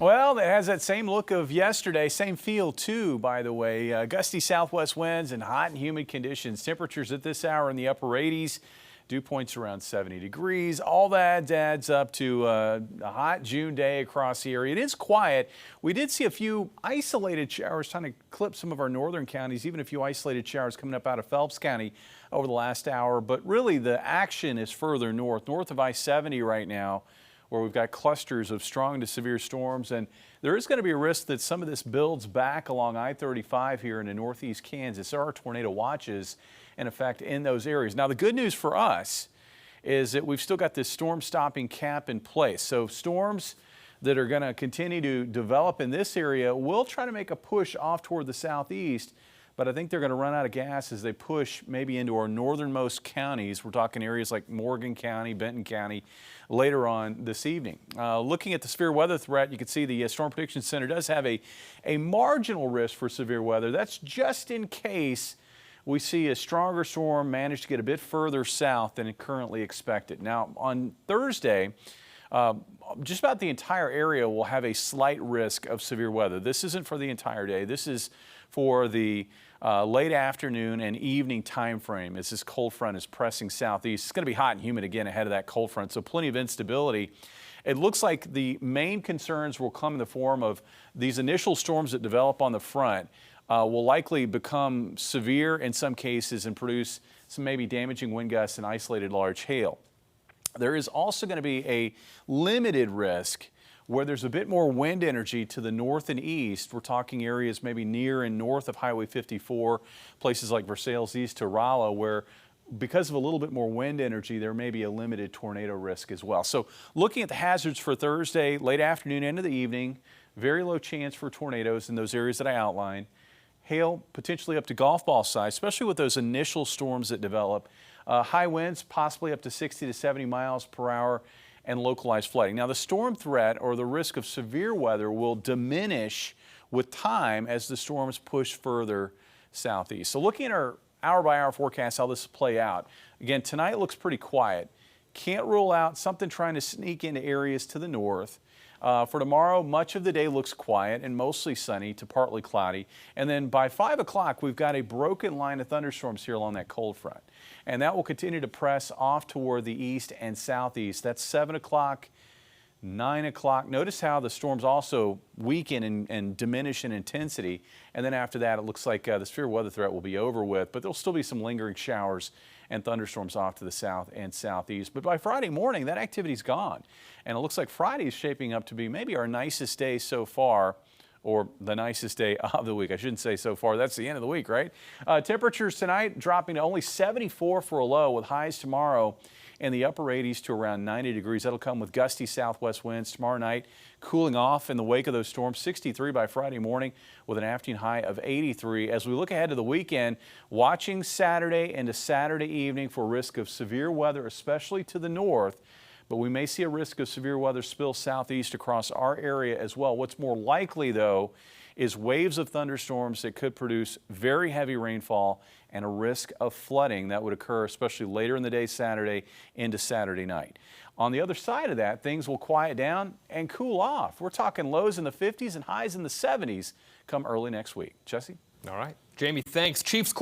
Well, it has that same look of yesterday, same feel too, by the way. Gusty southwest winds and hot and humid conditions. Temperatures at this hour in the upper 80s. Dew points around 70 degrees. All that adds up to a hot June day across the area. It is quiet. We did see a few isolated showers trying to clip some of our northern counties, even a few isolated showers coming up out of Phelps County over the last hour. But really the action is further north of I-70 right now, where we've got clusters of strong to severe storms, and there is going to be a risk that some of this builds back along I-35 here into northeast Kansas. There are tornado watches in effect in those areas. Now, the good news for us is that we've still got this storm stopping cap in place. So storms that are going to continue to develop in this area will try to make a push off toward the southeast, but I think they're going to run out of gas as they push maybe into our northernmost counties. We're talking areas like Morgan County, Benton County later on this evening. Looking at the severe weather threat, you can see the Storm Prediction Center does have a marginal risk for severe weather. That's just in case we see a stronger storm manage to get a bit further south than currently expected. Now, on Thursday, just about the entire area will have a slight risk of severe weather. This isn't for the entire day. This is for the late afternoon and evening time frame as this cold front is pressing southeast. It's going to be hot and humid again ahead of that cold front, so plenty of instability. It looks like the main concerns will come in the form of these initial storms that develop on the front will likely become severe in some cases and produce some maybe damaging wind gusts and isolated large hail. There is also going to be a limited risk where there's a bit more wind energy to the north and east. We're talking areas maybe near and north of Highway 54, places like Versailles east to Rolla, where because of a little bit more wind energy, there may be a limited tornado risk as well. So looking at the hazards for Thursday, late afternoon into the evening, very low chance for tornadoes in those areas that I outlined. Hail potentially up to golf ball size, especially with those initial storms that develop. High winds possibly up to 60 to 70 miles per hour and localized flooding. Now, the storm threat or the risk of severe weather will diminish with time as the storms push further southeast. So looking at our hour-by-hour forecast, how this will play out. Again, tonight looks pretty quiet. Can't rule out something trying to sneak into areas to the north. For tomorrow, much of the day looks quiet and mostly sunny to partly cloudy. And then by 5 o'clock, we've got a broken line of thunderstorms here along that cold front. And that will continue to press off toward the east and southeast. That's 7 o'clock, 9 o'clock. Notice how the storms also weaken and diminish in intensity. And then after that, it looks like the severe weather threat will be over with, but there'll still be some lingering showers and thunderstorms off to the south and southeast. But by Friday morning, that activity's gone. And it looks like Friday is shaping up to be maybe our nicest day so far, or the nicest day of the week. I shouldn't say so far. That's the end of the week, right? Temperatures tonight dropping to only 74 for a low, with highs tomorrow in the upper 80s to around 90 degrees. That'll come with gusty southwest winds tomorrow night, cooling off in the wake of those storms. 63 by Friday morning with an afternoon high of 83. As we look ahead to the weekend, watching Saturday into Saturday evening for risk of severe weather, especially to the north. But we may see a risk of severe weather spill southeast across our area as well. What's more likely, though, is waves of thunderstorms that could produce very heavy rainfall and a risk of flooding that would occur especially later in the day Saturday into Saturday night. On the other side of that, things will quiet down and cool off. We're talking lows in the 50s and highs in the 70s come early next week. Jesse? All right. Jamie, thanks. Chiefs